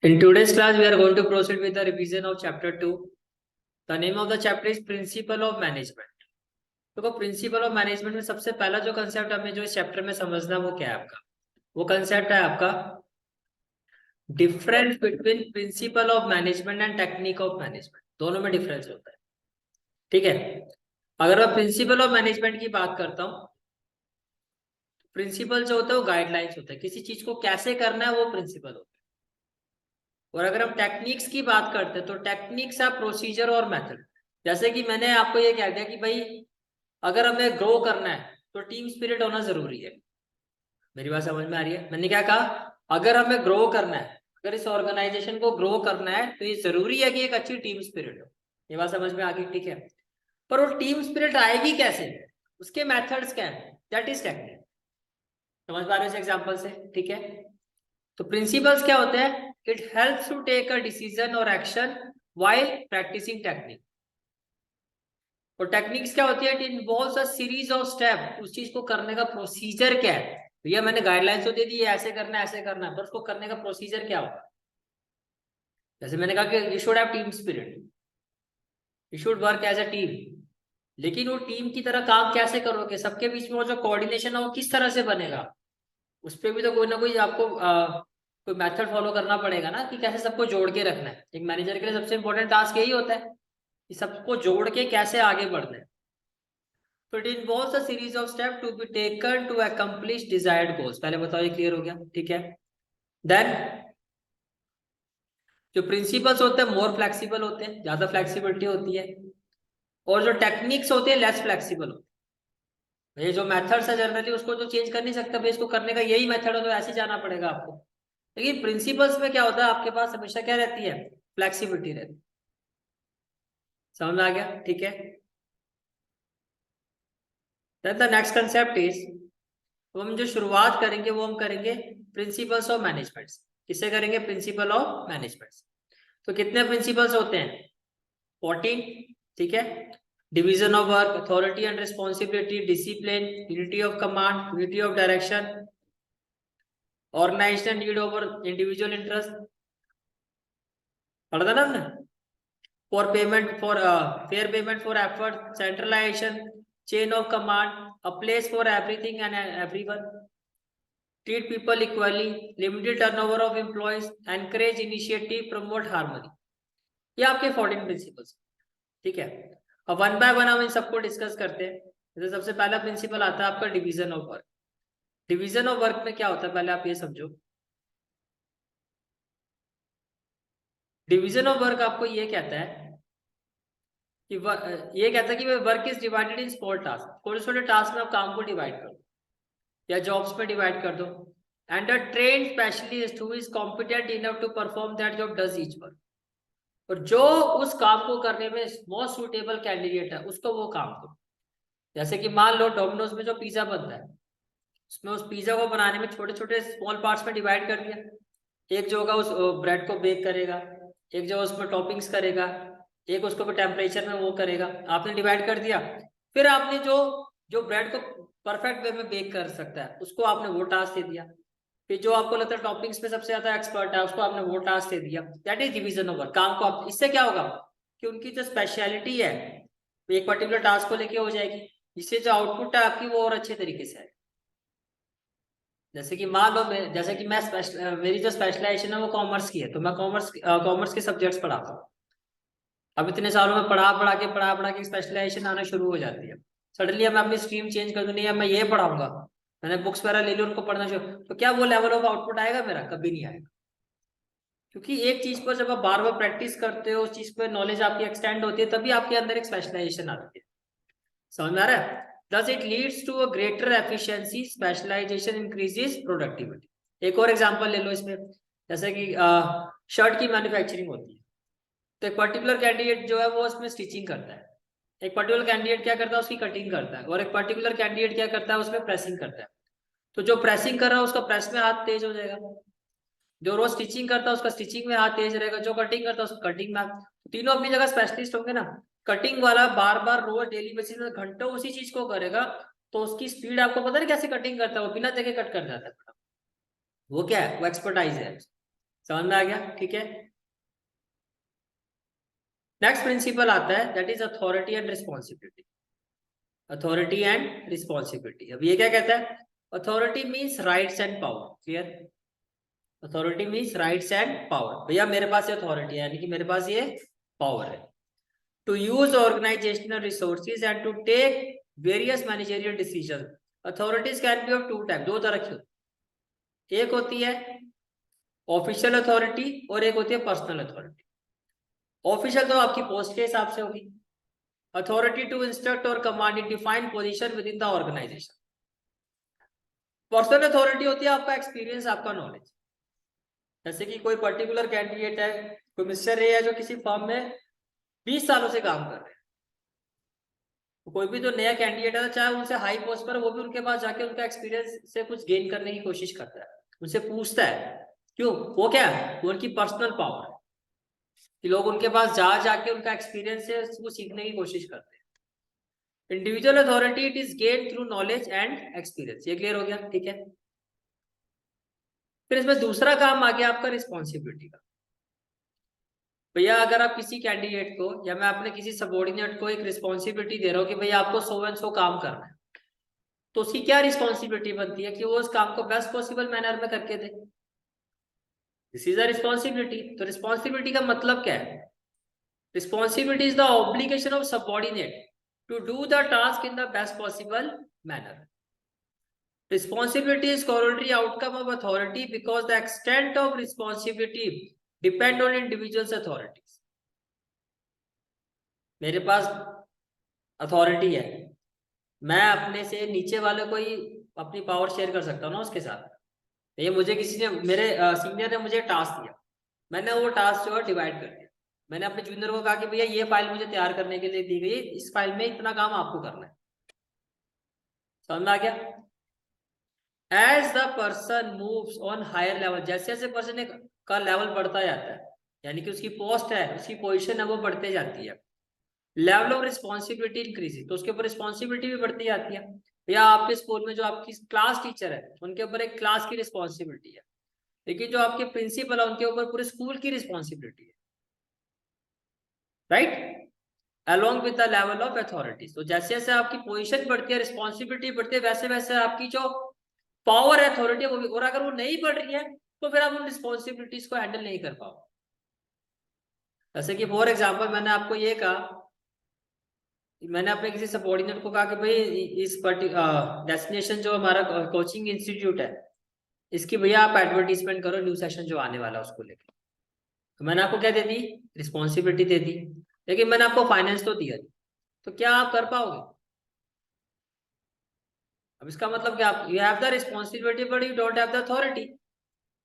In today's class, we are going to proceed with the revision of chapter 2. The name of the chapter is Principle of Management. तो principle of management में सबसे पहला जो concept हमें जो इस chapter में समझना वो क्या है आपका, वो कंसेप्ट है आपका difference between principle of management and technique of management. दोनों में डिफरेंस होता है, ठीक है। अगर मैं प्रिंसिपल ऑफ मैनेजमेंट की बात करता हूँ, प्रिंसिपल जो होता है वो गाइडलाइंस होता है, किसी चीज को कैसे करना है वो प्रिंसिपल होता है। और अगर हम टेक्निक्स की बात करते हैं तो टेक्निक्स है प्रोसीजर और मेथड। जैसे कि मैंने आपको ये कह दिया कि भाई अगर हमें ग्रो करना है तो टीम स्पिरिट होना जरूरी है। मेरी बात समझ में आ रही है? मैंने क्या कहा, अगर हमें ग्रो करना है, अगर इस ऑर्गेनाइजेशन को ग्रो करना है तो ये जरूरी है कि एक अच्छी टीम स्पिरिट हो। ये बात समझ में आ गई, ठीक है। पर वो टीम स्पिरिट आएगी कैसे, उसके मेथड्स क्या है, दैट इज टेक्निक। समझ पा रहे हो इस एग्जाम्पल से, ठीक है। तो प्रिंसिपल्स क्या होते हैं, it helps to take a decision और एक्शन व्हाइल प्रैक्टिसिंग टेक्निक। और टेक्निक्स क्या होती है, it involves a series of step. उस चीज को करने का प्रोसीजर क्या है, भैया मैंने गाइडलाइंस तो दे दी है, ऐसे करना है ऐसे करना है, पर उसको करने का प्रोसीजर क्या होगा। जैसे मैंने कहा कि you should have team spirit, you should work as a team. लेकिन वो टीम की तरह काम कैसे करोगे, सबके बीच में वो जो कोऑर्डिनेशन है वो किस तरह से बनेगा, उस पर भी तो कोई ना कोई आपको कोई मेथड फॉलो करना पड़ेगा ना, कि कैसे सबको जोड़ के रखना है। एक मैनेजर के लिए सबसे इंपॉर्टेंट टास्क यही होता है कि सबको जोड़ के कैसे आगे बढ़ना है। तो it involves a series of step to be taken to accomplish desired goals. पहले बताओ, ये क्लियर हो गया, ठीक है। देन जो प्रिंसिपल्स होते हैं मोर फ्लेक्सिबल होते हैं, ज्यादा फ्लेक्सिबिलिटी होती है। और जो टेक्निक्स होते हैं लेस फ्लेक्सिबल होते हैं। ये जो मेथड्स है जनरली उसको तो चेंज कर नहीं सकता, भाई इसको करने का यही मेथड है तो ऐसे ही जाना पड़ेगा आपको। लेकिन प्रिंसिपल्स में क्या होता है, आपके पास हमेशा क्या रहती है, फ्लेक्सिबिलिटी रहती है। समझ में आ गया, ठीक है। Then the next concept is, तो हम जो शुरुआत करेंगे वो हम करेंगे प्रिंसिपल्स ऑफ मैनेजमेंट। किससे करेंगे, प्रिंसिपल ऑफ मैनेजमेंट। तो कितने प्रिंसिपल्स होते हैं, 14, ठीक है। Division of work, authority and responsibility, discipline, unity of command, unity of direction, organisation need over individual interest, पढ़ा था ना हमने। For payment for fair payment for effort, centralisation, chain of command, a place for everything and everyone, treat people equally, limited turnover of employees, encourage initiative, promote harmony. ये आपके 14 principles, ठीक है। अब one by one हम इन सबको discuss करते हैं। जैसे सबसे पहला प्रिंसिपल आता है आपका division of work. Division of work में क्या होता है, पहले आप ये समझो। डिवीजन ऑफ वर्क आपको ये कहता है कि ये कहता है कि work is divided in small task. छोटे छोटे टास्क में आप काम को डिवाइड कर दो या जॉब्स में डिवाइड कर दो। And a trained specialist who is competent enough to perform that job does each work. और जो उस काम को करने में मोस्ट सुटेबल कैंडिडेट है उसको वो काम दो। जैसे कि मान लो डोमिनोज में जो पिज्जा बनता है, उसमें उस पिज्जा को बनाने में छोटे छोटे स्मॉल पार्ट्स में डिवाइड कर दिया। एक जो होगा उस ब्रेड को बेक करेगा, एक जो उसमें टॉपिंग्स करेगा, एक उसको टेम्परेचर में वो करेगा। आपने डिवाइड कर दिया। फिर आपने जो जो ब्रेड को परफेक्ट वे में बेक कर सकता है उसको आपने वो टास्क दे दिया। फिर जो आपको लगता है टॉपिंग्स पे सबसे ज्यादा एक्सपर्ट है उसको आपने वो टास्क दे दिया। दैट इज डिवीजन ओवर काम को आप। इससे क्या होगा कि उनकी जो स्पेशलिटी है एक पर्टिकुलर टास्क को लेके हो जाएगी, इससे जो आउटपुट है आपकी वो और अच्छे तरीके से है। जैसे कि मान लो जैसे कि मेरी जो स्पेशलाइजेशन है वो कॉमर्स की है, तो मैं कॉमर्स के सब्जेक्ट्स पढ़ाता हूँ। अब इतने सालों में पढ़ा पढ़ा के स्पेशलाइजेशन आना शुरू हो जाती है। सडनली अब मैं अपनी स्ट्रीम चेंज कर दूँ, नहीं अब मैं ये पढ़ाऊंगा, मैंने बुक्स वगैरह ले ली उनको पढ़ना शुरू, तो क्या वो लेवल ऑफ आउटपुट आएगा मेरा? कभी नहीं आएगा। क्योंकि एक चीज पर जब आप बार बार प्रैक्टिस करते हो, उस चीज पर नॉलेज आपकी एक्सटेंड होती है, तभी आपके अंदर एक स्पेशलाइजेशन आती है। समझ में आ रहा है? Thus it leads to a greater efficiency, specialization increases productivity. एक और एग्जांपल ले लो इसमें। जैसे कि शर्ट की मैन्युफैक्चरिंग होती है, तो एक पर्टिकुलर कैंडिडेट जो है वो उसमें स्टिचिंग करता है, एक पर्टिकुलर कैंडिडेट क्या करता है उसकी कटिंग करता है, और एक पर्टिकुलर कैंडिडेट क्या करता है उसमें प्रेसिंग करता है। तो जो प्रेसिंग कर रहा है उसका प्रेस में हाथ तेज हो जाएगा, जो रोज स्टिचिंग करता है उसका स्टिचिंग में हाथ तेज रहेगा, जो कटिंग करता है उसका कटिंग में हाथ। तीनों अपनी जगह स्पेशलिस्ट होंगे ना। कटिंग वाला बार बार रोज डेली बेसिस में घंटों उसी चीज को करेगा, तो उसकी स्पीड आपको पता नहीं कैसे कटिंग करता है, वो बिना देखे कट कर जाता है। वो क्या है, वो एक्सपर्टाइज है। समझ में आ गया? ठीक है, नेक्स्ट प्रिंसिपल आता है that is authority and responsibility. Authority and responsibility, अब ये क्या कहता है? Authority means rights and power. Clear? Authority means rights and power. भैया मेरे पास ये अथॉरिटी है, यानी कि मेरे पास ये पावर है to use organisational resources and to take various managerial decision. Authorities can be of two type, दो तरह की होती है, एक होती है ऑफिशियल अथॉरिटी और एक होती है पर्सनल अथॉरिटी। ऑफिशियल तो आपकी पोस्ट के हिसाब से होगी, अथॉरिटी टू इंस्ट्रक्ट और command in defined position within the organisation. Personal authority होती है आपका एक्सपीरियंस, आपका नॉलेज। जैसे कि कोई पर्टिकुलर कैंडिडेट है, कोई मिस्टर है जो किसी फर्म में 20 सालों से काम कर रहे हैं, कोई भी जो नया कैंडिडेट है चाहे उनसे हाई पोस्ट पर, वो भी उनके पास जाके उनका एक्सपीरियंस से कुछ गेन करने की कोशिश करता है, उनसे पूछता है। क्यों? वो क्या है? वो उनकी पर्सनल पावर है कि लोग उनके पास जा जाके उनका एक्सपीरियंस से उसको सीखने की कोशिश करते हैं। Individual authority it is gain through knowledge and experience. ये क्लियर हो गया? ठीक है, फिर इसमें दूसरा काम आ गया आपका रिस्पॉन्सिबिलिटी का। भैया अगर आप किसी कैंडिडेट को या मैं अपने किसी सबॉर्डिनेट को एक रिस्पॉन्सिबिलिटी दे रहा हूँ कि भैया आपको 100 काम करना है, तो उसकी क्या रिस्पॉन्सिबिलिटी बनती है कि वो उस काम को बेस्ट पॉसिबल मैनर में करके दे। This is a responsibility. तो रिस्पॉन्सिबिलिटी का मतलब क्या है? Responsibility is the obligation of subordinate to do the task in the best possible manner. Responsibility is corollary outcome of authority because the extent of responsibility depend on individual's authorities. मेरे पास authority है, मैं अपने से नीचे वाले को ही अपनी power share कर सकता हूँ ना उसके साथ। ये मुझे किसी ने, मेरे सीनियर ने मुझे टास्क दिया, मैंने वो टास्क जो है डिवाइड कर दिया। मैंने अपने जूनियर को कहा कि भैया ये फाइल मुझे तैयार करने के लिए दी गई, इस फाइल में इतना काम आपको करना है। समझ में आ गया? As the person moves on higher level, जैसे जैसे पर्सन का लेवल बढ़ता जाता है, यानी कि उसकी पोस्ट है, उसकी पोजीशन है, वो बढ़ते जाती है, लेवल ऑफ रिस्पॉन्सिबिलिटी इंक्रीज, तो उसके ऊपर रिस्पॉन्सिबिलिटी भी बढ़ती जाती है। या आपके स्कूल में जो आपकी क्लास टीचर है उनके ऊपर एक क्लास की रिस्पॉन्सिबिलिटी है, लेकिन जो आपके प्रिंसिपल है उनके ऊपर पूरे स्कूल की रिस्पॉन्सिबिलिटी है, right? Along with the level of authority. तो जैसे जैसे आपकी पोजीशन बढ़ती है, रिस्पॉन्सिबिलिटी बढ़ती है, वैसे वैसे आपकी जो पावर है, अथॉरिटी है, वो भी। और अगर वो नहीं बढ़ रही है तो फिर आप उन रिस्पॉन्सिबिलिटीज को हैंडल नहीं कर पाओ। जैसे कि फॉर एग्जांपल मैंने आपको ये कहा, मैंने अपने किसी सबऑर्डिनेट को कहा कि भाई इस डेस्टिनेशन जो हमारा कोचिंग इंस्टीट्यूट है, इसकी भैया आप एडवर्टीजमेंट करो, न्यू सेशन जो आने वाला है उसको लेकर। तो मैंने आपको क्या दे दी? रिस्पॉन्सिबिलिटी दे दी, लेकिन मैंने आपको फाइनेंस तो दिया नहीं। तो क्या आप कर पाओगे? अब इसका मतलब क्या, आप you have the responsibility but you don't have the authority.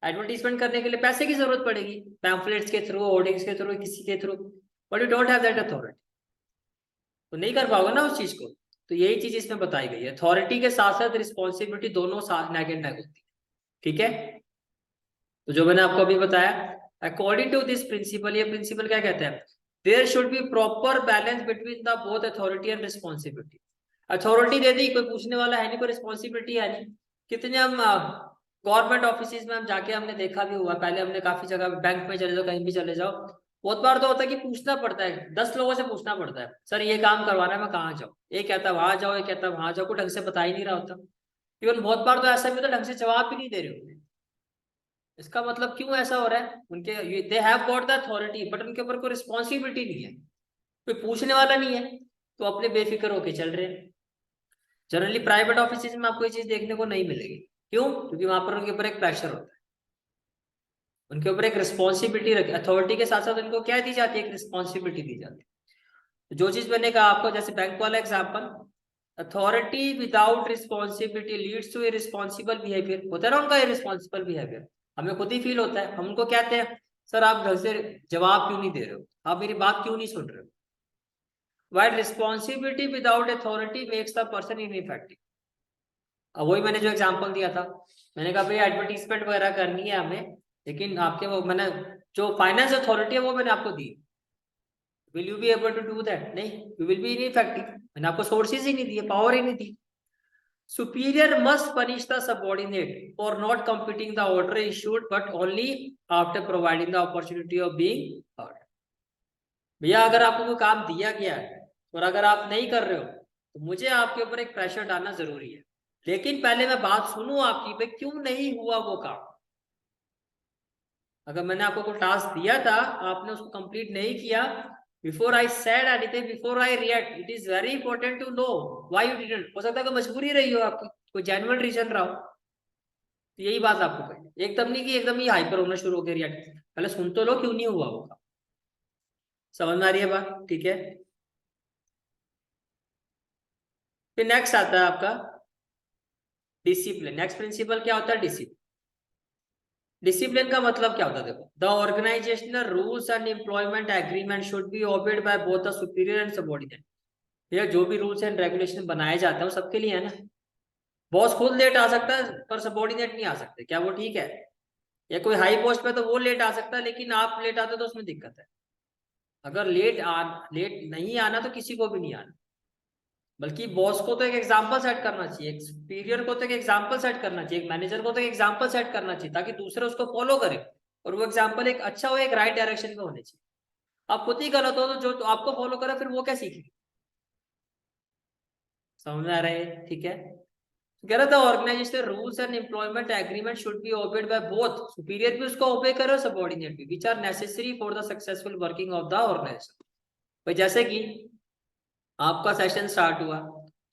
Advertisement करने के लिए पैसे की जरूरत पड़ेगी, पैम्फलेट्स के थ्रू, होर्डिंग्स के थ्रू, किसी के through, but you don't have that authority, तो नहीं कर पाओगे ना उस चीज को। तो यही चीज इसमें बताई गई है, अथॉरिटी के साथ साथ रिस्पॉन्सिबिलिटी दोनों साथ नेक एंड नेक होती है। ठीक है, तो जो मैंने आपको अभी बताया, अकॉर्डिंग टू दिस प्रिंसिपल, ये प्रिंसिपल क्या कहते हैं? There should be proper balance between the both authority and responsibility. Authority दे दी, कोई पूछने वाला है नहीं, कोई रिस्पॉन्सिबिलिटी है नहीं। कितने हम गवर्नमेंट ऑफिस में हम जाके हमने देखा भी हुआ, पहले हमने काफी जगह, बैंक में चले जाओ, कहीं भी चले जाओ, बहुत बार तो होता है कि पूछना पड़ता है, 10 लोगों से पूछना पड़ता है, सर ये काम करवाना है, मैं कहाँ जाऊँ? एक कहता है वहां जाओ, एक कहता है वहां जाओ, कोई ढंग से बता ही नहीं रहा होता। इवन बहुत बार तो ऐसा भी होता है ढंग से जवाब भी नहीं दे रहे होते। इसका मतलब क्यों ऐसा हो रहा है? उनके they have got the authority but उनके ऊपर कोई रिस्पॉन्सिबिलिटी नहीं है, कोई पूछने वाला नहीं है, तो अपने बेफिक्र होके चल रहे हैं। जनरली प्राइवेट ऑफिस में आपको ये चीज देखने को नहीं मिलेगी। क्यों? क्योंकि वहां पर उनके ऊपर एक प्रेशर होता है, उनके ऊपर एक रिस्पॉन्सिबिलिटी रखी, अथॉरिटी के साथ साथ उनको क्या दी जाती है? एक रिस्पॉन्सिबिलिटी दी जाती है। जो चीज मैंने कहा आपको, जैसे बैंक वाला example, authority without responsibility leads to irresponsible behaviour. होता है ना उनका इररिस्पॉन्सिबल बिहेवियर, हमें खुद ही फील होता है, हम उनको कहते हैं सर आप ढंग से जवाब क्यों नहीं दे रहे हो, आप मेरी बात क्यों नहीं सुन रहे हो। While responsibility without authority makes the person ineffective. अब वही मैंने जो एग्जांपल दिया था, मैंने कहा भाई एडवर्टीजमेंट वगैरह करनी है हमें, लेकिन आपके वो मैंने जो फाइनेंस अथॉरिटी है वो मैंने आपको दी, will you be able to do that? नहीं, यू विल बी इनइफेक्टिव। मैंने आपको सोर्सेज ही नहीं दिए, पावर ही नहीं दी। Superior must punish the subordinate for not completing the order issued, but only after providing the opportunity of being heard. भैया अगर आपको कोई काम दिया गया है और अगर आप नहीं कर रहे हो तो मुझे आपके ऊपर एक प्रेशर डालना जरूरी है, लेकिन पहले मैं बात सुनूं आपकी, भाई क्यों नहीं हुआ वो काम। अगर मैंने आपको कोई टास्क दिया था, आपने उसको कंप्लीट नहीं किया, before I said anything, before I react, it is very important to know why you didn't. हो सकता है कोई मजबूरी रही हो आपकी, कोई जेन्युइन रीजन रहा हो, तो यही बात आपको कही। एकदम नहीं कि एकदम ही हाइपर होना शुरू हो गया रिएक्ट, पहले सुन तो लो क्यों नहीं हुआ वो काम। समझ में आ रही है बात? ठीक है। फिर नेक्स्ट आता है आपका डिसिप्लिन। नेक्स्ट प्रिंसिपल क्या होता है? डिसिप्लिन। डिसिप्लिन का मतलब क्या होता है? देखो, the organizational rules and employment agreement should be obeyed by both the superior and subordinate. ये जो भी रूल्स एंड रेगुलेशन बनाए जाते हैं वो सबके लिए है ना। बॉस खुद लेट आ सकता है पर सबऑर्डिनेट नहीं आ सकते, क्या वो ठीक है? या कोई हाई पोस्ट पे तो वो लेट आ सकता है, लेकिन आप लेट आते हो तो उसमें दिक्कत है। अगर लेट नहीं आना तो किसी को भी नहीं आना, बल्कि बॉस को तो एक एग्जाम्पल सेट करना चाहिए, एक सुपीरियर को तो एक एग्जाम्पल सेट करना चाहिए, एक मैनेजर को तो एक एग्जाम्पल सेट करना चाहिए, ताकि दूसरे उसको फॉलो करें और वो एग्जाम्पल एक अच्छा हो, एक राइट डायरेक्शन में होने चाहिए। आप खुद ही गलत हो तो जो तो आपको फॉलो करे फिर वो क्या सीखे? समझ में आ रहा है? ठीक है। कह रहा था organization rules and employment agreement should be obeyed by both, superior भी उसको ओबे करे और सबऑर्डिनेट भी, which are necessary for the successful working of the organization. भाई जैसे कि आपका सेशन स्टार्ट हुआ,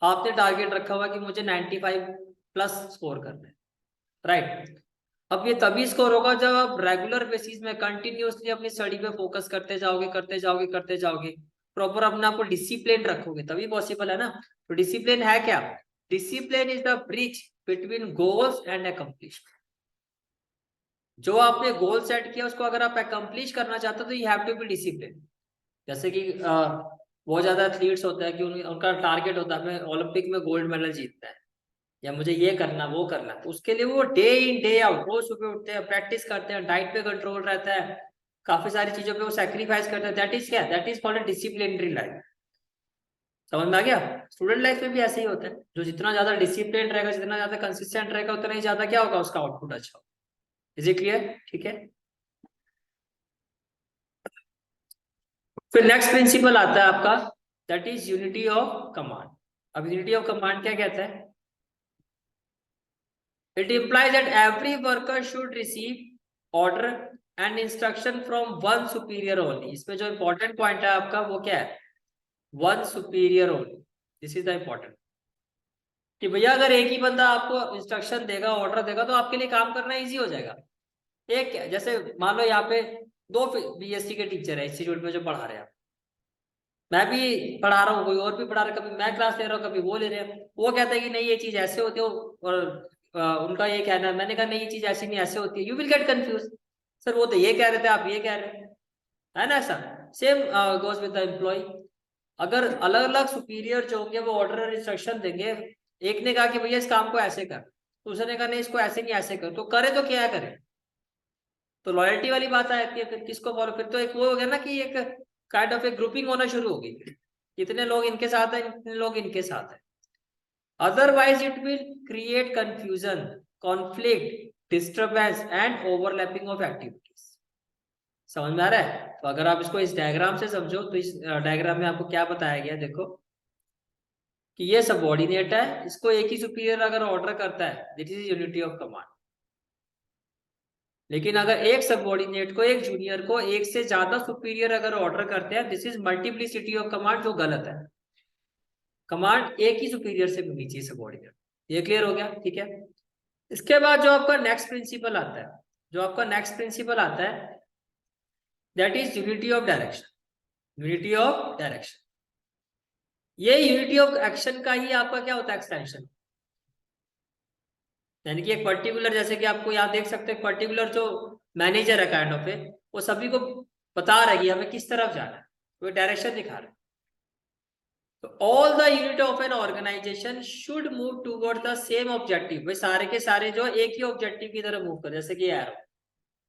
आपने टारगेट रखा हुआ कि मुझे 95 प्लस स्कोर करना है, राइट? अब ये तभी स्कोर होगा जब आप रेगुलर बेसिस में कंटिन्यूअसली अपनी स्टडी पे फोकस करते जाओगे करते जाओगे करते जाओगे, प्रॉपर अपने आप को डिसिप्लिन रखोगे, तभी पॉसिबल है ना। तो डिसिप्लिन है क्या? Discipline is the bridge between goals and accomplishment. जो आपने गोल सेट किया उसको अगर आप अकम्प्लिश करना चाहते हो तो you have to be discipline. जैसे कि बहुत ज्यादा एथलीट्स होता है कि उनका टारगेट होता है हमें ओलंपिक में गोल्ड मेडल जीतना है, या मुझे ये करना वो करना, तो उसके लिए वो डे इन डे आउट रोज सुबह उठते हैं, प्रैक्टिस करते हैं, डाइट पे कंट्रोल रहता है, काफी सारी चीजों पे वो सेक्रीफाइस करते हैं। दैट इज क्या? That is called disciplinary life. समझ में आ गया? स्टूडेंट लाइफ में भी ऐसे ही होता है, जो जितना ज्यादा डिसिप्लिन रहेगा, जितना ज्यादा कंसिस्टेंट रहेगा, उतना ही ज्यादा क्या होगा, उसका आउटपुट अच्छा होगा। Is it clear? ठीक है। फिर नेक्स्ट प्रिंसिपल आता है आपका, that is unity of command. अब यूनिटी ऑफ कमांड क्या कहता है? It implies that every worker should receive order and instruction from one superior only। इसमें जो इंपॉर्टेंट पॉइंट है आपका वो क्या है? One superior only. This is the important, कि भैया अगर एक ही बंदा आपको इंस्ट्रक्शन देगा, ऑर्डर देगा, तो आपके लिए काम करना इजी हो जाएगा। एक जैसे मान लो यहाँ पे दो बीएससी के टीचर है इंस्टीट्यूट में जो पढ़ा रहे हैं, मैं भी पढ़ा रहा हूँ, कोई और भी पढ़ा रहा है, कभी मैं क्लास ले रहा हूँ, कभी वो ले रहे हैं। वो कहता है कि नहीं ये चीज ऐसे होती हो, और उनका ये कहना है, मैंने कहा नहीं ये चीज ऐसी नहीं ऐसे होती है, you will get confuse. Sir वो तो ये कह रहे थे, आप ये कह रहे हैं, है ना? ऐसा same goes with the employ. अगर अलग अलग सुपीरियर जो होंगे वो ऑर्डर और इंस्ट्रक्शन देंगे, एक ने कहा कि भैया इस काम को ऐसे कर, दूसरे ने कहा नहीं इसको ऐसे नहीं ऐसे कर, तो करे तो क्या करे? तो लॉयल्टी वाली बात आती है, फिर किसको फॉलो? फिर तो एक वो हो गया ना कि एक काइंड ऑफ एक ग्रुपिंग होना शुरू होगी, इतने लोग इनके साथ है, इतने लोग इनके साथ है। Otherwise it will create confusion, conflict, disturbance and overlapping of activities. समझ में आ रहा है? तो अगर आप इसको इस डायग्राम से समझो तो इस डायग्राम में आपको क्या बताया गया, देखो कि ये सबऑर्डिनेट है, इसको एक ही सुपीरियर अगर ऑर्डर करता है, this is unity of command. लेकिन अगर एक सबऑर्डिनेट को, एक जूनियर को एक से ज्यादा सुपीरियर अगर ऑर्डर करते हैं, this is multiplicity of command, जो गलत है। कमांड एक ही सुपीरियर से मिलनी चाहिए सबऑर्डिनेट। ये क्लियर हो गया? ठीक है। इसके बाद जो आपका नेक्स्ट प्रिंसिपल आता है, जो आपका नेक्स्ट प्रिंसिपल आता है, that is unity of direction. Unity of direction, ये यूनिटी ऑफ एक्शन का ही आपका क्या होता है? एक्सटेंशन। यानी कि एक पर्टिकुलर, जैसे कि आपको यहाँ देख सकते हैं, पर्टिकुलर जो मैनेजर है काइंड ऑफ, वो सभी को बता रहा है कि हमें किस तरफ जाना है, वो डायरेक्शन दिखा रहा है। तो all the unit of an organization should move toward the same objective. भाई सारे के सारे जो एक ही ऑब्जेक्टिव की तरफ मूव कर, जैसे कि एरो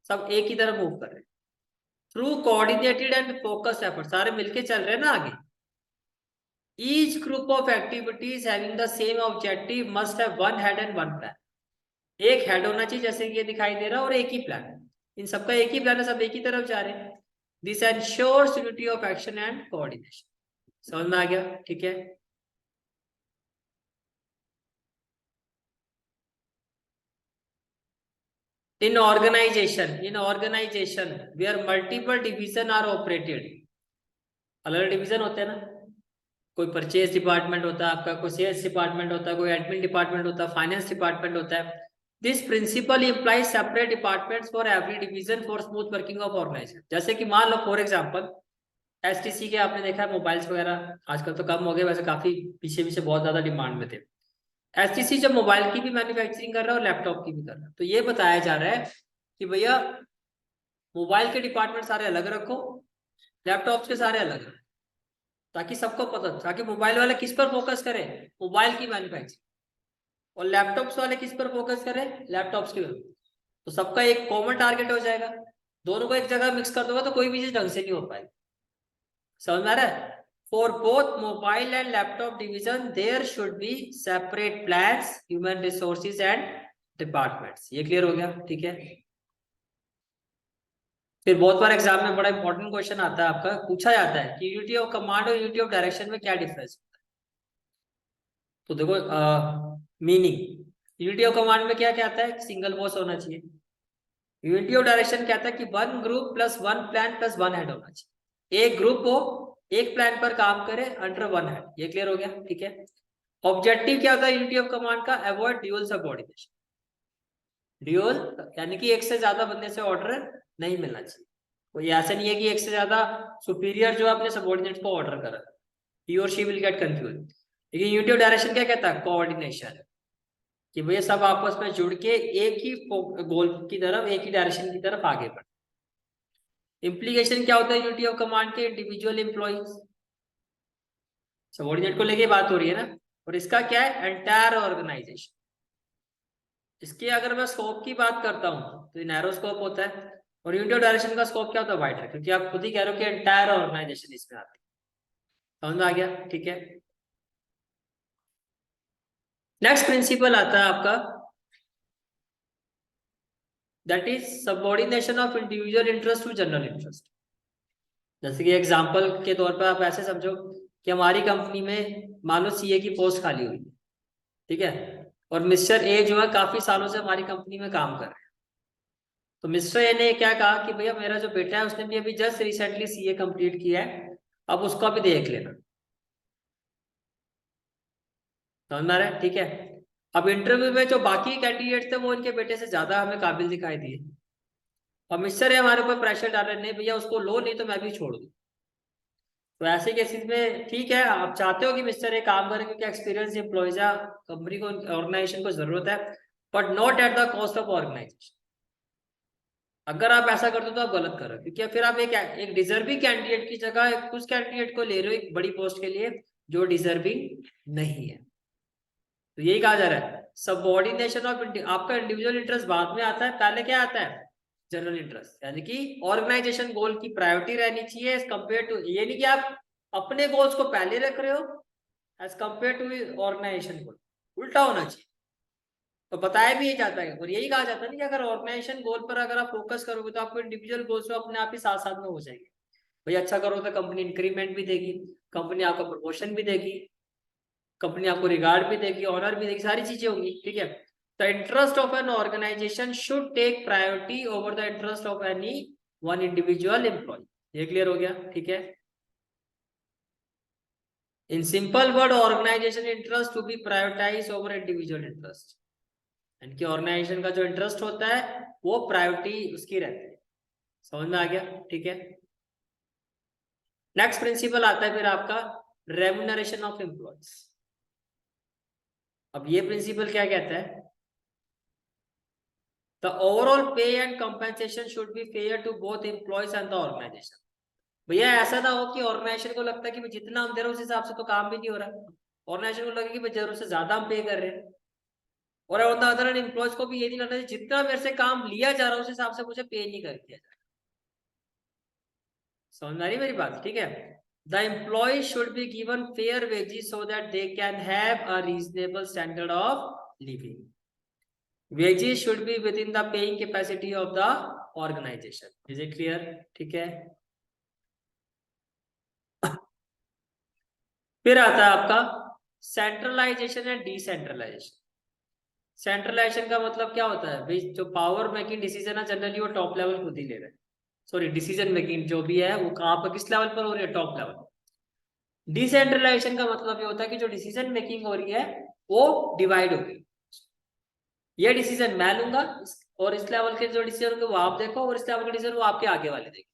सब एक ही तरफ मूव कर रहे हैं, through coordinated and focused effort, सारे मिलके चल रहे हैं ना आगे। Each group of activities having the same objective must have one head and one plan. एक हेड होना चाहिए जैसे कि ये दिखाई दे रहा है और एक ही प्लान। इन सबका एक ही प्लान है, सब एक ही तरफ जा रहे हैं। This ensures unity of action and coordination. समझ में आ गया? ठीक है। In organization where multiple division are operated, अलग अलग डिवीजन होते हैं ना, कोई परचेज डिपार्टमेंट होता है आपका, कोई सेल्स डिपार्टमेंट होता है, कोई एडमिन डिपार्टमेंट होता है, फाइनेंस डिपार्टमेंट होता है। This principle implies separate departments for every division for smooth working of organization. जैसे कि मान लो फॉर एग्जांपल एसटीसी के आपने देखा है मोबाइल्स वगैरह आजकल तो कम हो गए, वैसे काफी पीछे पीछे बहुत ज्यादा डिमांड में थे। एसटीसी जब मोबाइल की भी मैन्युफैक्चरिंग कर रहा है और लैपटॉप की भी कर रहा है, तो ये बताया जा रहा है कि भैया मोबाइल के डिपार्टमेंट सारे अलग रखो, लैपटॉप के सारे अलग रखो, ताकि सबको पता, ताकि मोबाइल वाले किस पर फोकस करें, मोबाइल की मैन्युफैक्चरिंग, और लैपटॉप्स वाले किस पर फोकस करें, लैपटॉप्स की। तो सबका एक कॉमन टारगेट हो जाएगा। दोनों को एक जगह मिक्स कर दोगे तो कोई भी चीज ढंग से नहीं हो पाएगी। समझ में आ रहा है? For both mobile and laptop division there should be separate plans, human resources and departments. ये क्लियर हो गया? ठीक है। फिर बहुत बार एग्जाम में बड़ा इंपॉर्टेंट क्वेश्चन आता है आपका, पूछा जाता है कि यूनिटी ऑफ कमांड और यूनिटी ऑफ डायरेक्शन में क्या डिफरेंस होता है। तो देखो मीनिंग, यूनिटी ऑफ कमांड में क्या कहता है, सिंगल बॉस होना चाहिए। यूनिटी ऑफ डायरेक्शन कहता है कि one group plus one plan plus one head होना चाहिए। एक ग्रुप हो, एक प्लान पर काम करे अंडर वन हेड। ये क्लियर हो गया? ठीक है। ऑब्जेक्टिव क्या होता है यूनिटी ऑफ कमांड का? Avoid dual subordination. ड्यूअल यानी कि एक से ज्यादा बंदे से ऑर्डर नहीं मिलना चाहिए। कोई ऐसा नहीं है कि एक से ज्यादा सुपीरियर जो अपने सबऑर्डिनेट को ऑर्डर करा, ही और शी विल गेट कंफ्यूज। लेकिन यूनिटी ऑफ डायरेक्शन क्या कहता है? कोऑर्डिनेशन, कि भैया सब आपस में जुड़ के एक ही गोल की तरफ, एक ही डायरेक्शन की तरफ आगे बढ़े। इम्प्लीकेशन क्या होता है यूनिटी ऑफ कमांड के? इंडिविजुअल एम्प्लॉइज, सबऑर्डिनेट को लेके बात हो रही है ना। और इसका क्या है? Entire organization. इसके अगर मैं स्कोप की बात करता हूँ तो नैरो स्कोप होता है, और यूनिटी ऑफ डायरेक्शन का स्कोप क्या होता है? वाइडर, क्योंकि आप खुद ही कह रहे हो कि एंटायर ऑर्गेनाइजेशन इसमें आती है। समझ में आ गया? ठीक है। नेक्स्ट प्रिंसिपल आता है आपका, that is subordination of individual interest to general interest. जैसे कि एग्जांपल के तौर पर आप ऐसे समझो कि हमारी कंपनी में मान लो सीए की पोस्ट खाली हुई है, ठीक है, और मिस्टर ए जो है काफी सालों से हमारी कंपनी में काम कर रहे हैं। तो मिस्टर ए ने क्या कहा कि भैया मेरा जो बेटा है उसने भी अभी जस्ट रिसेंटली सीए कंप्लीट किया है, अब उसको भी देख लेना। समझ में आ रहा है? ठीक है। अब इंटरव्यू में जो बाकी कैंडिडेट थे वो इनके बेटे से ज्यादा हमें काबिल दिखाई दिए, और मिस्टर ए हमारे ऊपर प्रेशर डाल रहे, नहीं भैया उसको लो, नहीं तो मैं भी छोड़ दूं। तो ऐसे केसेस में ठीक है, आप चाहते हो कि मिस्टर ए काम करें क्योंकि एक्सपीरियंस एम्प्लॉयज है, कंपनी को, ऑर्गेनाइजेशन को जरूरत है, but not at the cost of organization. अगर आप ऐसा करते हो तो आप गलत कर रहे हो, क्योंकि फिर आप एक डिजर्विंग कैंडिडेट की जगह कुछ कैंडिडेट को ले रहे हो एक बड़ी पोस्ट के लिए जो डिजर्विंग नहीं है। तो यही कहा जा रहा है सबऑर्डिनेशन ऑफ, आपका इंडिविजुअल इंटरेस्ट बाद में आता है, पहले क्या आता है? General interest. यानी कि ऑर्गेनाइजेशन गोल की प्रायोरिटी रहनी चाहिए एज कंपेयर टू, ये नहीं कि आप अपने गोल्स को पहले रख रहे हो एज कंपेयर टू ऑर्गेनाइजेशन गोल, उल्टा होना चाहिए। तो बताया भी ये जाता है, और यही कहा जाता है ना कि अगर ऑर्गेनाइजेशन गोल पर अगर आप फोकस करोगे तो आपको इंडिविजुअल गोल्स अपने आप ही साथ साथ में हो जाएंगे। भाई अच्छा करो तो कंपनी इंक्रीमेंट भी देगी, कंपनी आपको प्रमोशन भी देगी, कंपनी आपको रिगार्ड भी देगी, ऑनर भी देगी, सारी चीजें होंगी। ठीक है। The interest of an organization should take priority over the interest of any one individual employ. ये क्लियर हो गया? ठीक है। In simple word, organization interest to be prioritize over individual interest. इनकी ऑर्गेनाइजेशन का जो इंटरेस्ट होता है वो प्रायोरिटी उसकी रहती है। समझ में आ गया? ठीक है। नेक्स्ट प्रिंसिपल आता है फिर आपका रेम्यूनरेशन ऑफ एम्प्लॉयज। अब ये प्रिंसिपल क्या कहता है? The overall pay and compensation should be fair to both employees and the organization. भैया ऐसा ना हो कि ऑर्गेनाइजेशन को लगता है कि जितना हम दे रहे हैं उस हिसाब से तो काम भी नहीं हो रहा, ऑर्गेनाइजेशन को लगे कि जरूर से ज्यादा हम पे कर रहे हैं, और अदर एम्प्लॉयज को भी ये नहीं लगता है जितना मेरे से काम लिया जा रहा है उस हिसाब से मुझे पे नहीं कर दिया जा रहा। समझ आ रही मेरी बात? ठीक है। The employee should be given fair wages so that they can have a reasonable standard of living. Wages should be within the paying capacity of the organization. Is it clear? ठीक है. फिर आता है आपका सेंट्रलाइजेशन एंड डिसेंट्रलाइजेशन. सेंट्रलाइजेशन का मतलब क्या होता है भाई, जो पावर मेकिंग डिसीजन है जनरली वो टॉप लेवल खुद ही ले रहे हैं. सॉरी, डिसीजन मेकिंग जो भी है वो कहाँ पर किस लेवल पर हो रही है, टॉप लेवल. डिसेंट्रलाइजेशन का मतलब ये होता है कि जो डिसीजन मेकिंग हो रही है वो डिवाइड हो गई. ये डिसीजन मैं लूंगा और इस लेवल के जो डिसीजन होंगे वो आप देखो और इस लेवल के डिसीजन वो आपके आगे वाले देखें.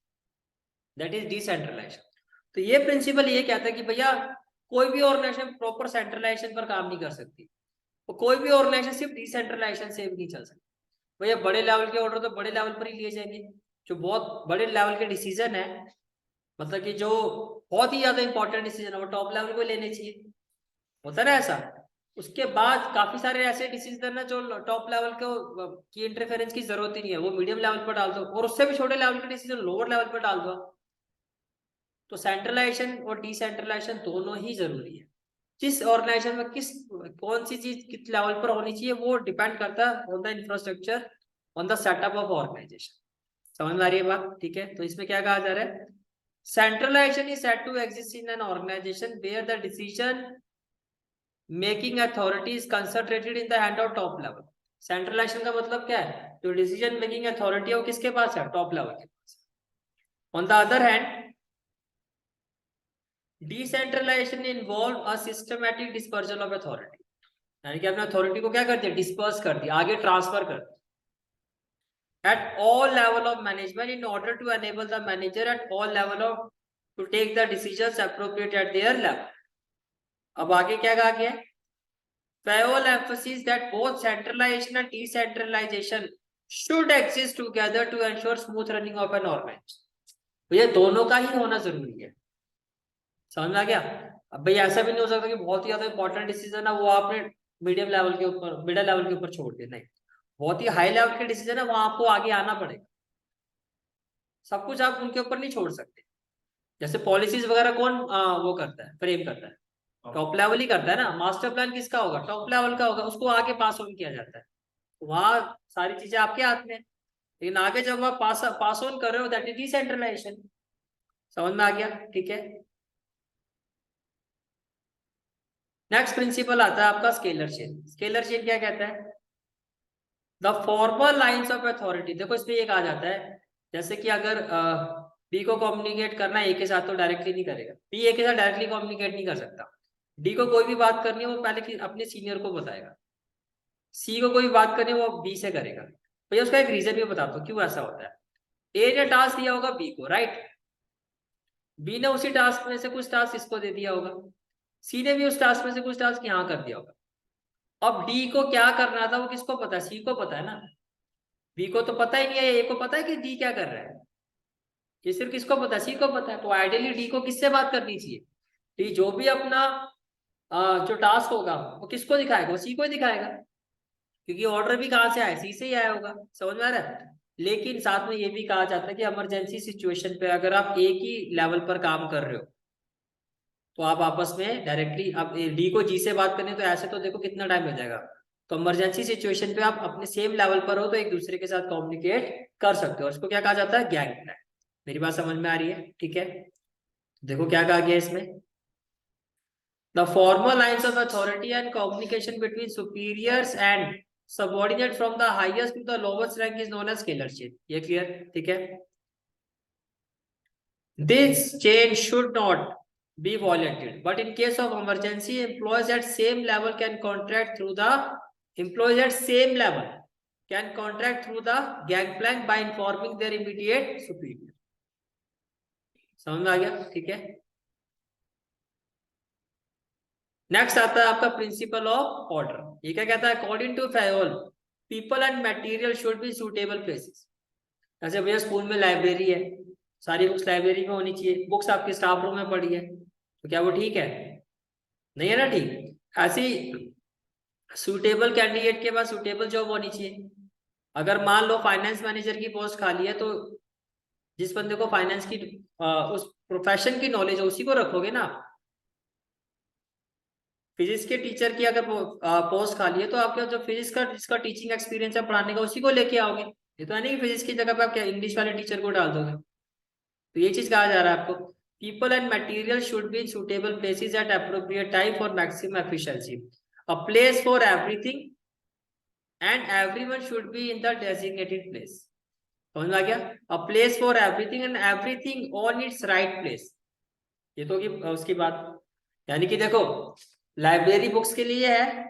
That is decentralization. तो ये प्रिंसिपल ये कहता है कि भैया कोई भी ऑर्गेनाइजेशन प्रॉपर सेंट्रलाइजेशन पर काम नहीं कर सकती, तो कोई भी ऑर्गेनाइजेशन सिर्फ डिसेंट्रलाइजेशन से भी नहीं चल सकती. भैया बड़े लेवल के ऑर्डर तो बड़े लेवल पर ही लिए जाएंगे. जो बहुत बड़े लेवल के डिसीजन है, मतलब कि जो बहुत ही ज्यादा इंपॉर्टेंट डिसीजन है, वो टॉप लेवल पे लेने चाहिए. होता है ना ऐसा. उसके बाद काफी सारे ऐसे डिसीजन है जो टॉप लेवल को की इंटरफेरेंस की जरूरत ही नहीं है, वो मीडियम लेवल पर डाल दो, और उससे भी छोटे लेवल के डिसीजन लोअर लेवल पर डाल दो. तो सेंट्रलाइजेशन और डिसेंट्रलाइजेशन दोनों ही जरूरी है. जिस ऑर्गेनाइजेशन में किस कौन सी चीज किस लेवल पर होनी चाहिए वो डिपेंड करता है on the infrastructure, on the setup of organization. समझ में आ रही है बात? ठीक है. तो इसमें क्या कहा जा रहा है, centralization is said to exist in an organization where the decision making authority is concentrated in the hand of top level. Centralization का मतलब क्या है, जो डिसीजन मेकिंग अथॉरिटी है वो किसके पास है, टॉप लेवल के पास. On the other hand decentralization involve a systematic dispersion of authority. यानी कि आपने अथॉरिटी को क्या कर दिया, डिस्पर्स कर दिया, आगे ट्रांसफर कर दिया at all level of management in order to enable the manager at all level of to take the decisions appropriate at their level. अब आगे क्या कहा गया, Fayol emphasizes that both centralization and decentralization should exist together to ensure smooth running of an organization. तो ये दोनों का ही होना जरूरी है. समझ में आ गया? अब भाई ऐसा भी नहीं हो सकता कि बहुत ही ज्यादा इंपॉर्टेंट डिसीजन है वो आपने मीडियम लेवल के ऊपर मिडिल लेवल के ऊपर छोड़ दिया. नहीं, बहुत ही हाई लेवल के डिसीजन है वहां आपको आगे आना पड़ेगा. सब कुछ आप उनके ऊपर नहीं छोड़ सकते. जैसे पॉलिसीज वगैरह कौन वो करता है, फ्रेम करता है, टॉप लेवल ही करता है ना. मास्टर प्लान किसका होगा, टॉप लेवल का होगा, उसको आगे पास ऑन किया जाता है. वहां सारी चीजें आपके हाथ में, लेकिन आगे जब आप पास ऑन कर रहे हो दैट इज डिसेंट्रलाइजेशन. समझ में आ गया? ठीक है. नेक्स्ट प्रिंसिपल आता है आपका स्केलर चेन. स्केलर चेन क्या कहता है, the formal lines of authority. देखो इसमें ये कहा जाता है जैसे कि अगर बी को कम्युनिकेट करना है ए के साथ तो डायरेक्टली नहीं करेगा, बी ए के साथ डायरेक्टली कम्युनिकेट नहीं कर सकता. डी को कोई भी बात करनी है वो पहले अपने सीनियर को बताएगा, सी को कोई बात करनी है वो बी से करेगा. भैया उसका एक रीजन भी बताता हूँ क्यों ऐसा होता है. ए ने टास्क दिया होगा बी को, राइट. बी ने उसी टास्क में से कुछ टास्क इसको दे दिया होगा, सी ने भी उस टास्क में से कुछ टास्क यहाँ कर दिया होगा. अब डी को क्या करना था वो किसको पता है, सी को पता है ना. बी को तो पता ही नहीं है, ए को पता है कि डी क्या कर रहा है, ये सिर्फ किसको पता है, सी को पता है. तो आइडियली डी को किससे बात करनी चाहिए, डी जो भी अपना जो टास्क होगा वो किसको दिखाएगा, वो सी को ही दिखाएगा, क्योंकि ऑर्डर भी कहाँ से आया, सी से ही आया होगा. समझ में आ रहा है? लेकिन साथ में ये भी कहा जाता है कि इमरजेंसी सिचुएशन पे अगर आप एक ही लेवल पर काम कर रहे हो तो आप आपस में डायरेक्टली, अब डी को जी से बात करनी तो ऐसे तो देखो कितना टाइम हो जाएगा. तो इमरजेंसी सिचुएशन पे आप अपने सेम लेवल पर हो तो एक दूसरे के साथ कम्युनिकेट कर सकते हो. इसको क्या कहा जाता है, गैंग प्लैन. मेरी बात समझ में आ रही है? ठीक है. देखो क्या कहा गया इसमें, the formal lines of authority and communication between superiors and subordinate from the highest to the lowest rank is known as scalar chain. ये क्लियर? ठीक है. This chain should not be violated, but in case of emergency employees at same level can contract through the gangplank by informing their immediate superior. समझ में आ गया? ठीक है. Next आता है आपका प्रिंसिपल ऑफ ऑर्डर. ये क्या कहता है, according to Fayol people and material should be suitable places. जैसे भैया स्कूल में लाइब्रेरी है, सारी बुक्स लाइब्रेरी में होनी चाहिए, बुक्स आपके स्टाफ रूम में पड़ी है, तो क्या वो ठीक है? नहीं है ना ठीक. ऐसी सूटेबल कैंडिडेट के पास सूटेबल जॉब होनी चाहिए. अगर मान लो फाइनेंस मैनेजर की पोस्ट खाली है तो जिस बंदे को फाइनेंस की उस प्रोफेशन की नॉलेज है उसी को रखोगे ना। फिजिक्स के टीचर की अगर पोस्ट खाली है तो आपका जो फिजिक्स का जिसका टीचिंग एक्सपीरियंस है पढ़ाने का उसी को लेके आओगे। ये तो है नहीं कि फिजिक्स की जगह पे आप क्या इंग्लिश वाले टीचर को डाल दोगे। तो ये चीज कहा जा रहा है आपको। People and material should be in suitable places at appropriate time for maximum efficiency. A place for everything and everyone should be in the designated place. समझ में आ गया? अ place for everything and everything on it's right place. ये तो उसकी बात, यानी कि देखो लाइब्रेरी बुक्स के लिए है,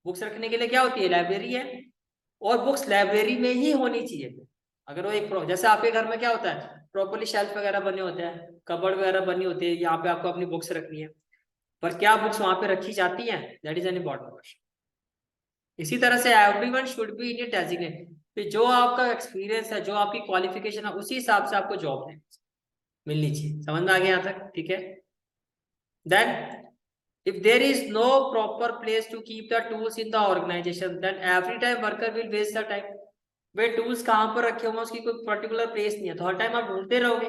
बुक्स रखने के लिए क्या होती है, लाइब्रेरी है, और बुक्स लाइब्रेरी में ही होनी चाहिए। अगर वो एक जैसे आपके घर में क्या होता है, प्रॉपरली शेल्फ वगैरह बने होते हैं, कबर्ड वगैरह बनी होती है, यहाँ पे आपको अपनी बुक्स रखनी है, पर क्या बुक्स वहां पे रखी जाती हैं, that is an important question. इसी तरह से everyone should be in designate, जो आपका एक्सपीरियंस है, जो आपकी क्वालिफिकेशन है, उसी हिसाब से आपको जॉब मिलनी चाहिए। समझ में आ गया यहाँ तक? ठीक है। Then if there is no proper place to keep the tools in the organization, then every time worker will waste the time. Way tools कहाँ पर रखे होंगे उसकी कोई पर्टिकुलर प्लेस नहीं है, तो हर टाइम आप ढूंढते रहोगे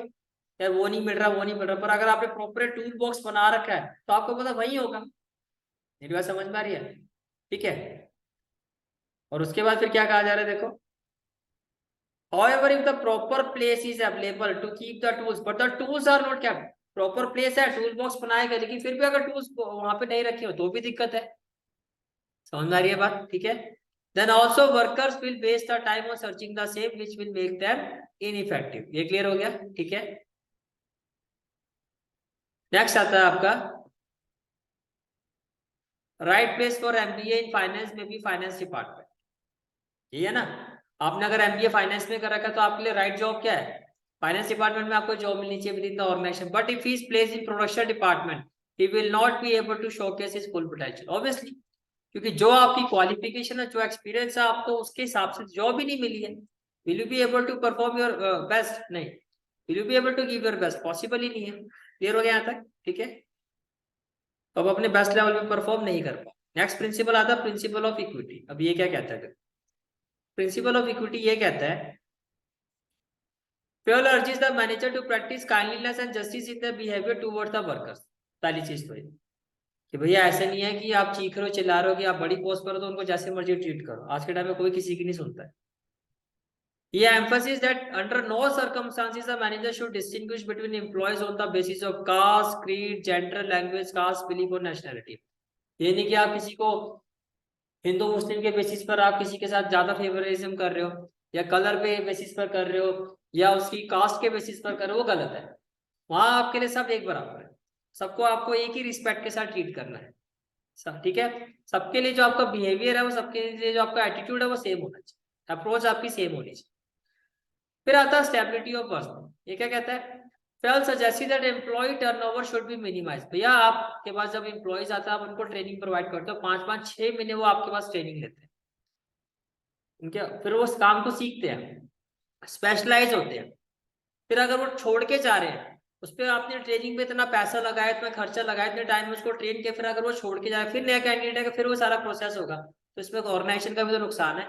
यार वो नहीं मिल रहा, वो नहीं मिल रहा। पर अगर आपने प्रॉपर टूल बॉक्स बना रखा है तो आपको पता वही होगा। मेरी बात समझ में आ रही है? ठीक है। और उसके बाद फिर क्या कहा जा रहा है देखो, however if the proper place is available to keep the tools but the tools are not kept, proper place है, टूल बॉक्स बनाएगा, लेकिन फिर भी अगर टूल्स वहां पे नहीं रखे हो तो भी दिक्कत है। समझ में आ रही है बात? ठीक है। Then also workers will waste the time on searching the same which will make them ineffective. ये क्लियर हो गया? ठीक है। नेक्स्ट आता है आपका right place for MBA in finance में भी फाइनेंस डिपार्टमेंट। ये है ना, आपने अगर एमबीए फाइनेंस में कर रखा है तो आपके लिए राइट जॉब क्या है, फाइनेंस डिपार्टमेंट में आपको जॉब मिलनी चाहिए within the organization. But if he is placed in production department he will not be able to showcase his full potential, obviously, क्योंकि जो आपकी क्वालिफिकेशन है, जो एक्सपीरियंस है, आपको उसके हिसाब से जॉब ही नहीं मिली है। Will you be able to perform your best? नहीं। Will you be able to give your best? Possible ही नहीं है। क्लियर हो गया यहाँ तक? ठीक है। तो अब अपने बेस्ट लेवल पे परफॉर्म नहीं कर पाओ। नेक्स्ट प्रिंसिपल आता है प्रिंसिपल ऑफ इक्विटी। अब ये क्या कहता है, प्रिंसिपल ऑफ इक्विटी ये कहता है Pure urges the manager to practice kindliness and justice in the behavior towards the workers। पहली चीज तो ये कि भैया ऐसे नहीं है कि आप चीख रहे हो, चिल्ला रहे हो कि आप बड़ी पोस्ट पर हो तो उनको जैसे मर्जी ट्रीट करो। आज के टाइम में कोई किसी की नहीं सुनता है। ये emphasis that under no circumstances the manager should distinguish between employees on the basis of caste, creed, gender, language, caste, belief और nationality। ये नहीं कि आप किसी को हिंदू मुस्लिम के बेसिस पर आप किसी के साथ ज्यादा फेवरिज्म कर रहे हो, या कलर पे बेसिस पर कर रहे हो, या उसकी कास्ट के बेसिस पर कर रहे हो, वो गलत है। वहां आपके लिए सब एक बराबर है, सबको आपको एक ही रिस्पेक्ट के साथ ट्रीट करना है सब। ठीक है। सबके लिए जो आपका बिहेवियर है, वो सबके लिए जो आपका एटीट्यूड है वो सेम होना चाहिए, अप्रोच आपकी सेम होनी चाहिए। फिर आता है स्टेबिलिटी ऑफ पर्सन। ये क्या कहता है, Fell suggested that employee turnover should be minimized। भैया आपके पास जब एम्प्लॉइज आता है आप उनको ट्रेनिंग प्रोवाइड करते हो, 5-5-6 महीने वो आपके पास ट्रेनिंग लेते हैं, उनके फिर वो उस काम को सीखते हैं, स्पेशलाइज होते हैं। फिर अगर वो छोड़ के जा रहे हैं, उस पर आपने ट्रेनिंग में इतना पैसा लगाया, इतना खर्चा लगाया, इतने टाइम में उसको ट्रेन किया, फिर अगर वो छोड़ के जाए, फिर नया कैंडिडेट है, फिर वो सारा प्रोसेस होगा, तो इसमें ऑर्गेनाइजेशन का भी तो नुकसान है।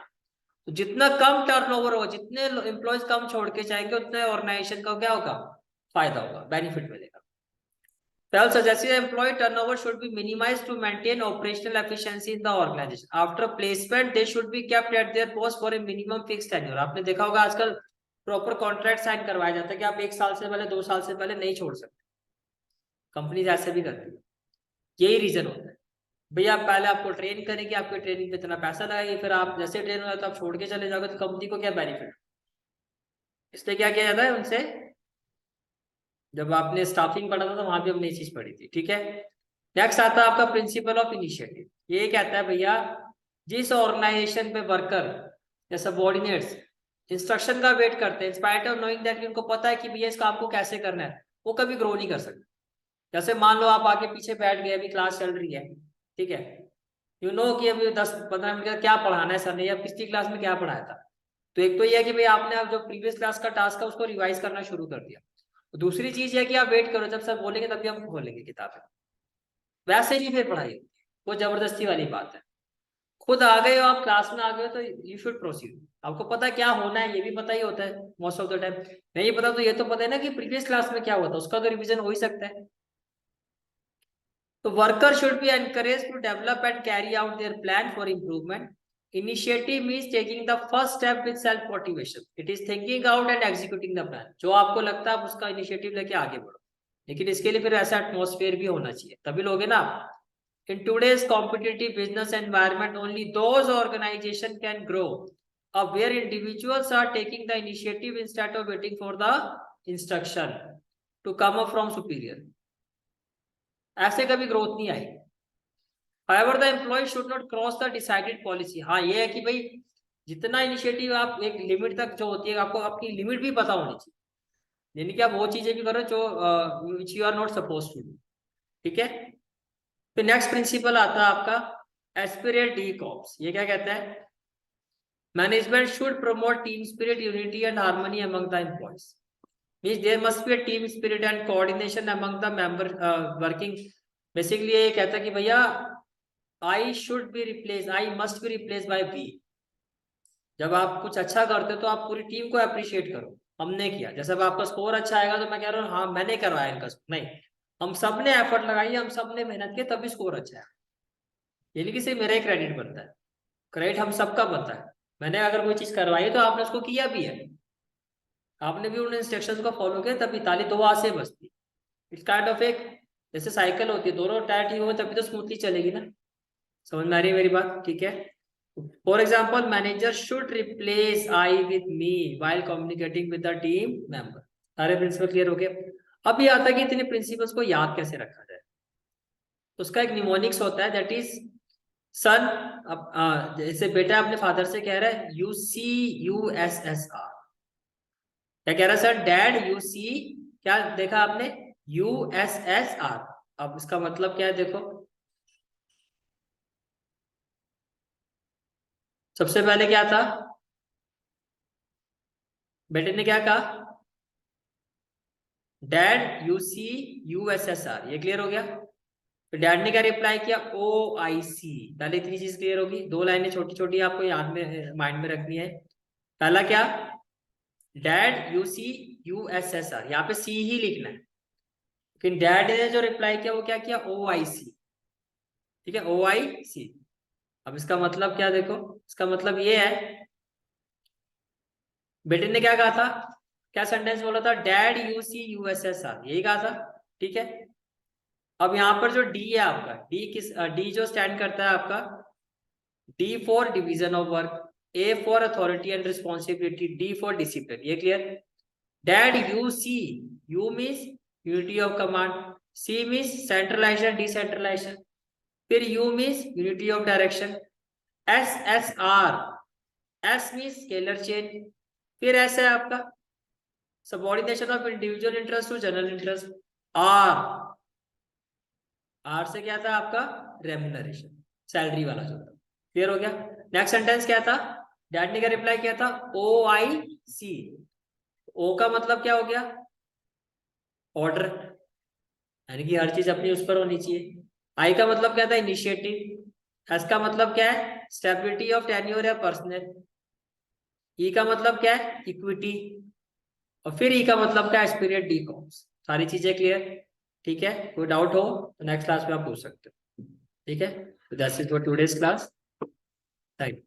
तो जितना कम टर्नओवर होगा, जितने एम्प्लॉयज कम छोड़ के जाएंगे, उतने ऑर्गेनाइजेशन का क्या होगा, फायदा होगा, बेनिफिट मिलेगा। Pell suggested employee turnover should be minimized to maintain operational efficiency in the organization. After placement, they should be kept at their post for a minimum fixed tenure। आपने देखा होगा आजकल प्रॉपर कॉन्ट्रैक्ट साइन करवाया जाता है कि आप 1 साल से पहले, 2 साल से पहले नहीं छोड़ सकते। कंपनीज ऐसे भी करती है। यही रीजन होता है, भैया पहले आपको ट्रेन करेंगे, आपके ट्रेनिंग पे इतना पैसा लगाएंगे, फिर आप जैसे ट्रेन हो तो आप छोड़ के चले जाओगे, तो कंपनी को क्या बेनिफिट। इसलिए क्या किया जाता है उनसे, जब आपने स्टाफिंग पढ़ा था तो वहां भी हमने ये चीज पढ़ी थी। ठीक है। नेक्स्ट आता है आपका प्रिंसिपल ऑफ इनिशिएटिव। ये कहता है भैया जिस ऑर्गेनाइजेशन पे वर्कर या सबऑर्डिनेट्स इंस्ट्रक्शन का वेट करते हैं, इंस्पाइट ऑफ नोइंग दैट, उनको पता है कि भैया इस काम को कैसे करना है, वो कभी ग्रो नहीं कर सकते। जैसे मान लो आप आगे पीछे बैठ गए, अभी क्लास चल रही है, ठीक है, यू नो कि अभी 10-15 मिनट का क्या पढ़ाना है सर ने, या पिछली क्लास में क्या पढ़ाया था। तो एक तो ये है कि भाई आपने अब जो प्रीवियस क्लास का टास्क है उसको रिवाइज करना शुरू कर दिया। दूसरी चीज है कि आप वेट करो, जब सर बोलेंगे तभी हम खोलेंगे किताबें। वैसे नहीं फिर पढ़ाई होती, वो जबरदस्ती वाली बात है। खुद आ गए हो आप, क्लास में आ गए हो, तो यू शुड प्रोसीड। आपको पता क्या होना है, ये भी पता ही होता है मोस्ट ऑफ द टाइम। नहीं पता तो ये तो पता है ना कि प्रीवियस क्लास में क्या हुआ था, उसका तो रिवीजन हो ही सकता है। तो worker should be encourage to develop and carry out their plan for improvement. Initiative means taking the first step with self motivation. It is thinking out and executing the plan. जो आपको लगता है आप उसका इनिशिएटिव लेके आगे बढ़ो, लेकिन इसके लिए फिर ऐसा एटमोसफेयर भी होना चाहिए, तभी लोगे ना आप। In today's competitive business environment, only those organizations can grow up where individuals are taking the initiative instead of waiting for the instruction to come up from superior. ऐसे कभी ग्रोथ नहीं आई। However, the employee should not cross the decided policy. हाँ, ये है कि भाई जितना initiative आप एक लिमिट तक जो होती है, आपको आपकी लिमिट भी पता होनी चाहिए, यानी कि आप वो चीजें भी करो जो which you are not supposed to do। ठीक है। तो नेक्स्ट प्रिंसिपल आता है आपका एस्पिरेट डी कॉप्स। ये क्या कहता है? Management should promote team spirit, unity and harmony among the employees. Means there must be a team spirit and coordination among the member working. Basically ये कहता है कि भैया I should be replace, I must be replace by we. जब आप कुछ अच्छा करते हो तो आप पूरी टीम को अप्रिशिएट करो, हमने किया। जैसे अब आपका स्कोर अच्छा आएगा तो मैं कह रहा हूँ हाँ मैंने करवाया इनका, नहीं, हम सब ने एफर्ट लगाई, हम सब ने मेहनत की, तभी स्कोर अच्छा है। ये नहीं कि सिर्फ मेरा ही क्रेडिट बनता है, क्रेडिट हम सबका बनता है। मैंने अगर कोई चीज करवाई है तो आपने उसको किया भी है, आपने भी उन इंस्ट्रक्शंस को फॉलो किया, तभी ताली दो हाथ से बजती। इट्स काइंड ऑफ एक जैसे साइकिल होती है, दोनों टायर ठीक हो तभी तो स्मूथली चलेगी ना। समझ में आ रही है मेरी बात? ठीक है। For example, manager should replace I with me while communicating with the team member. सारे प्रिंसिपल क्लियर हो गए। अब ये आता है कि इतने प्रिंसिपल्स को याद कैसे रखा जाए। उसका एक निमोनिक्स होता है, दैट इज सन। अब जैसे बेटा अपने फादर से कह रहा है UCUSSR, क्या कह रहा है सर? डैड UC, क्या देखा आपने? USSR। अब इसका मतलब क्या है देखो, सबसे पहले क्या था? बेटे ने क्या कहा? Dad UCUSSR। ये क्लियर हो गया? तो डैड ने क्या रिप्लाई किया? OIC। पहले इतनी चीज क्लियर होगी, दो लाइनें छोटी छोटी आपको याद में माइंड में रखनी है। पहला क्या? डैड UCUSSR, यहाँ पे C ही लिखना है, लेकिन डैड ने जो रिप्लाई किया वो क्या किया? OIC। ठीक है, OIC। अब इसका मतलब क्या देखो, इसका मतलब ये है, बेटे ने क्या कहा था? क्या सेंटेंस बोला था? डैड UCUSSR, यही कहा था। ठीक है। अब यहाँ पर जो डी है आपका, डी जो स्टैंड करता है आपका, D for division of work, A for authority and responsibility, D for discipline. ये clear? Dad UC, U means unity of command, C means centralization decentralization, फिर U means unity of direction, SSR, S means scalar chain, फिर S है आपका subordination of individual interest to general interest, R से क्या था आपका? Remuneration, salary वाला जो था। क्लियर हो गया? नेक्स्ट सेंटेंस क्या था? डैड ने क्या रिप्लाई किया था? OIC। O का मतलब क्या हो गया? ऑर्डर, यानी कि हर चीज अपनी उस पर होनी चाहिए। I का मतलब क्या था? इनिशिएटिव। S का मतलब क्या है? स्टेबिलिटी ऑफ टेन्योर या पर्सनल। E का मतलब क्या है? इक्विटी। और फिर E का मतलब क्या है? Spirit de corps. सारी चीजें क्लियर? ठीक है। कोई डाउट हो तो नेक्स्ट क्लास में आप पूछ सकते हो। ठीक है। तो that's it for today's class. Thank you.